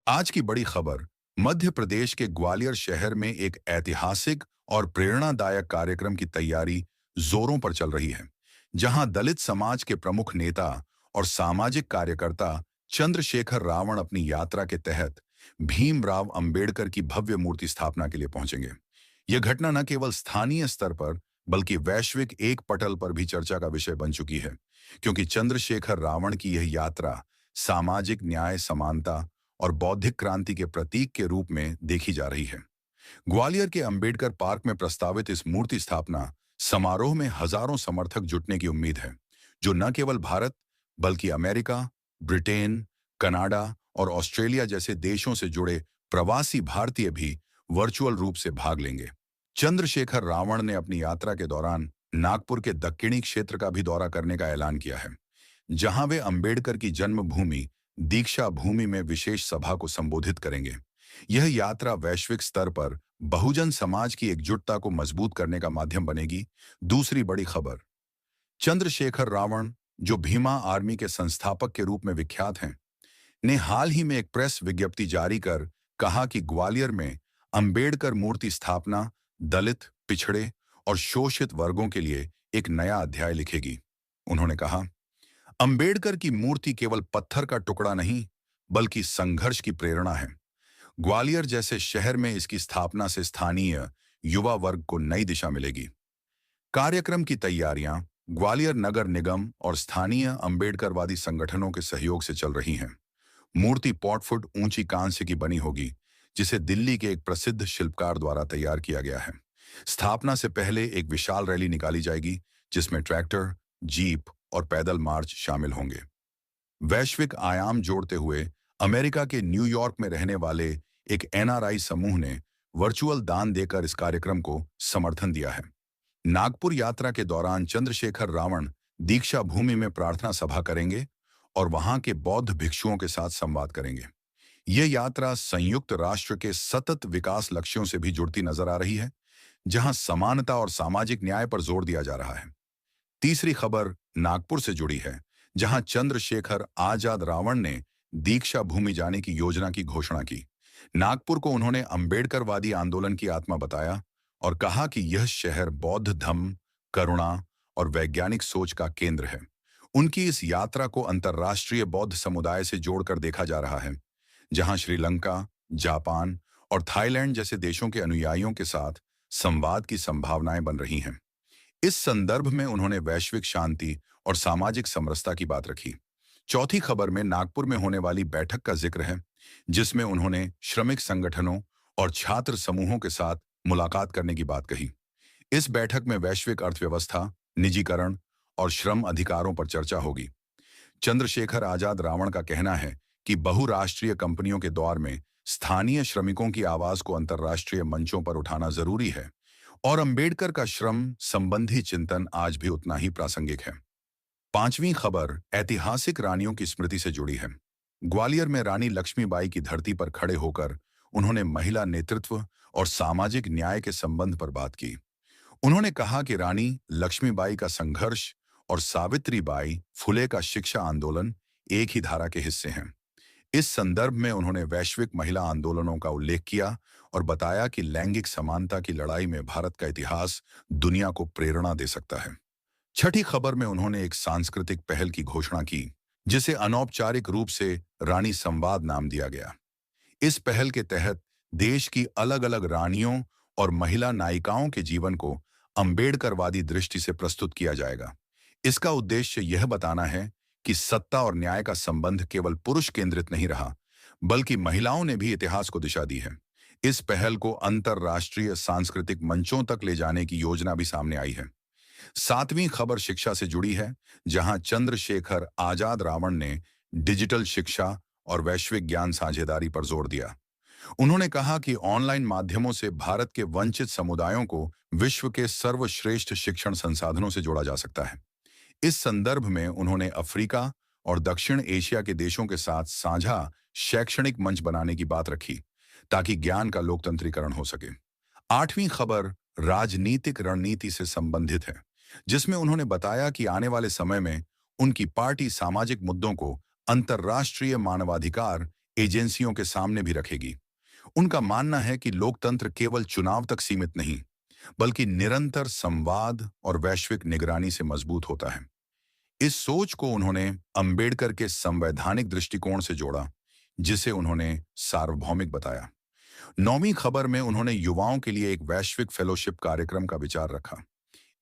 आज की बड़ी खबर। मध्य प्रदेश के ग्वालियर शहर में एक ऐतिहासिक और प्रेरणादायक कार्यक्रम की तैयारी जोरों पर चल रही है, जहां दलित समाज के प्रमुख नेता और सामाजिक कार्यकर्ता चंद्रशेखर रावण अपनी यात्रा के तहत भीमराव अंबेडकर की भव्य मूर्ति स्थापना के लिए पहुंचेंगे। यह घटना न केवल स्थानीय स्तर पर बल्कि वैश्विक एक पटल पर भी चर्चा का विषय बन चुकी है, क्योंकि चंद्रशेखर रावण की यह यात्रा सामाजिक न्याय, समानता और बौद्धिक क्रांति के प्रतीक के रूप में देखी जा रही है। ग्वालियर के अंबेडकर पार्क में प्रस्तावित इस मूर्ति स्थापना समारोह में हजारों समर्थक जुटने की उम्मीद है, जो न केवल भारत बल्कि अमेरिका, ब्रिटेन, कनाडा और ऑस्ट्रेलिया जैसे देशों से जुड़े प्रवासी भारतीय भी वर्चुअल रूप से भाग लेंगे। चंद्रशेखर रावण ने अपनी यात्रा के दौरान नागपुर के दक्षिणी क्षेत्र का भी दौरा करने का ऐलान किया है, जहां वे अंबेडकर की जन्मभूमि दीक्षा भूमि में विशेष सभा को संबोधित करेंगे। यह यात्रा वैश्विक स्तर पर बहुजन समाज की एकजुटता को मजबूत करने का माध्यम बनेगी। दूसरी बड़ी खबर। चंद्रशेखर रावण, जो भीमा आर्मी के संस्थापक के रूप में विख्यात हैं, ने हाल ही में एक प्रेस विज्ञप्ति जारी कर कहा कि ग्वालियर में अंबेडकर मूर्ति स्थापना दलित, पिछड़े और शोषित वर्गों के लिए एक नया अध्याय लिखेगी। उन्होंने कहा, अंबेडकर की मूर्ति केवल पत्थर का टुकड़ा नहीं, बल्कि संघर्ष की प्रेरणा है। ग्वालियर जैसे शहर में इसकी स्थापना से स्थानीय युवा वर्ग को नई दिशा मिलेगी। कार्यक्रम की तैयारियां ग्वालियर नगर निगम और स्थानीय अंबेडकरवादी संगठनों के सहयोग से चल रही हैं। मूर्ति 5 फुट ऊंची कांस्य की बनी होगी, जिसे दिल्ली के एक प्रसिद्ध शिल्पकार द्वारा तैयार किया गया है। स्थापना से पहले एक विशाल रैली निकाली जाएगी, जिसमें ट्रैक्टर, जीप और पैदल मार्च शामिल होंगे। वैश्विक आयाम जोड़ते हुए अमेरिका के न्यूयॉर्क में रहने वाले एक एनआरआई समूह ने वर्चुअल दान देकर इस कार्यक्रम को समर्थन दिया है। नागपुर यात्रा के दौरान चंद्रशेखर रावण दीक्षा भूमि में प्रार्थना सभा करेंगे और वहां के बौद्ध भिक्षुओं के साथ संवाद करेंगे। यह यात्रा संयुक्त राष्ट्र के सतत विकास लक्ष्यों से भी जुड़ती नजर आ रही है, जहां समानता और सामाजिक न्याय पर जोर दिया जा रहा है। तीसरी खबर नागपुर से जुड़ी है, जहां चंद्रशेखर आजाद रावण ने दीक्षा भूमि जाने की योजना की घोषणा की। नागपुर को उन्होंने अंबेडकरवादी आंदोलन की आत्मा बताया और कहा कि यह शहर बौद्ध धम्म, करुणा और वैज्ञानिक सोच का केंद्र है। उनकी इस यात्रा को अंतर्राष्ट्रीय बौद्ध समुदाय से जोड़कर देखा जा रहा है, जहां श्रीलंका, जापान और थाईलैंड जैसे देशों के अनुयायियों के साथ संवाद की संभावनाएं बन रही हैं। इस संदर्भ में उन्होंने वैश्विक शांति और सामाजिक समरसता की बात रखी। चौथी खबर में नागपुर में होने वाली बैठक का जिक्र है, जिसमें उन्होंने श्रमिक संगठनों और छात्र समूहों के साथ मुलाकात करने की बात कही। इस बैठक में वैश्विक अर्थव्यवस्था, निजीकरण और श्रम अधिकारों पर चर्चा होगी। चंद्रशेखर आजाद रावण का कहना है कि बहुराष्ट्रीय कंपनियों के दौर में स्थानीय श्रमिकों की आवाज को अंतर्राष्ट्रीय मंचों पर उठाना जरूरी है और अंबेडकर का श्रम संबंधी चिंतन आज भी उतना ही प्रासंगिक है। पांचवीं खबर ऐतिहासिक रानियों की स्मृति से जुड़ी है। ग्वालियर में रानी लक्ष्मीबाई की धरती पर खड़े होकर उन्होंने महिला नेतृत्व और सामाजिक न्याय के संबंध पर बात की। उन्होंने कहा कि रानी लक्ष्मीबाई का संघर्ष और सावित्रीबाई फुले का शिक्षा आंदोलन एक ही धारा के हिस्से हैं। इस संदर्भ में उन्होंने वैश्विक महिला आंदोलनों का उल्लेख किया और बताया कि लैंगिक समानता की लड़ाई में भारत का इतिहास दुनिया को प्रेरणा दे सकता है। छठी खबर में उन्होंने एक सांस्कृतिक पहल की घोषणा की, जिसे अनौपचारिक रूप से रानी संवाद नाम दिया गया। इस पहल के तहत देश की अलग अलग रानियों और महिला नायिकाओं के जीवन को अंबेडकरवादी दृष्टि से प्रस्तुत किया जाएगा। इसका उद्देश्य यह बताना है कि सत्ता और न्याय का संबंध केवल पुरुष केंद्रित नहीं रहा, बल्कि महिलाओं ने भी इतिहास को दिशा दी है। इस पहल को अंतर्राष्ट्रीय सांस्कृतिक मंचों तक ले जाने की योजना भी सामने आई है। सातवीं खबर शिक्षा से जुड़ी है, जहां चंद्रशेखर आजाद रावण ने डिजिटल शिक्षा और वैश्विक ज्ञान साझेदारी पर जोर दिया। उन्होंने कहा कि ऑनलाइन माध्यमों से भारत के वंचित समुदायों को विश्व के सर्वश्रेष्ठ शिक्षण संसाधनों से जोड़ा जा सकता है। इस संदर्भ में उन्होंने अफ्रीका और दक्षिण एशिया के देशों के साथ साझा शैक्षणिक मंच बनाने की बात रखी, ताकि ज्ञान का लोकतंत्रीकरण हो सके। आठवीं खबर राजनीतिक रणनीति से संबंधित है, जिसमें उन्होंने बताया कि आने वाले समय में उनकी पार्टी सामाजिक मुद्दों को अंतर्राष्ट्रीय मानवाधिकार एजेंसियों के सामने भी रखेगी। उनका मानना है कि लोकतंत्र केवल चुनाव तक सीमित नहीं, बल्कि निरंतर संवाद और वैश्विक निगरानी से मजबूत होता है। इस सोच को उन्होंने अंबेडकर के संवैधानिक दृष्टिकोण से जोड़ा, जिसे उन्होंने सार्वभौमिक बताया। 9वीं खबर में उन्होंने युवाओं के लिए एक वैश्विक फेलोशिप कार्यक्रम का विचार रखा।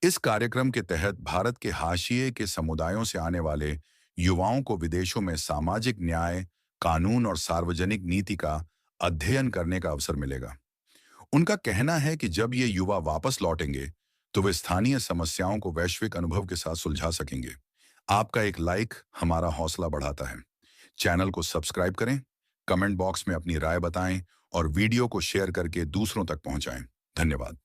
इस कार्यक्रम के तहत भारत के हाशिए के समुदायों से आने वाले युवाओं को विदेशों में सामाजिक न्याय, कानून और सार्वजनिक नीति का अध्ययन करने का अवसर मिलेगा। उनका कहना है कि जब ये युवा वापस लौटेंगे, तो वे स्थानीय समस्याओं को वैश्विक अनुभव के साथ सुलझा सकेंगे। आपका एक लाइक हमारा हौसला बढ़ाता है। चैनल को सब्सक्राइब करें, कमेंट बॉक्स में अपनी राय बताएं और वीडियो को शेयर करके दूसरों तक पहुंचाएं। धन्यवाद।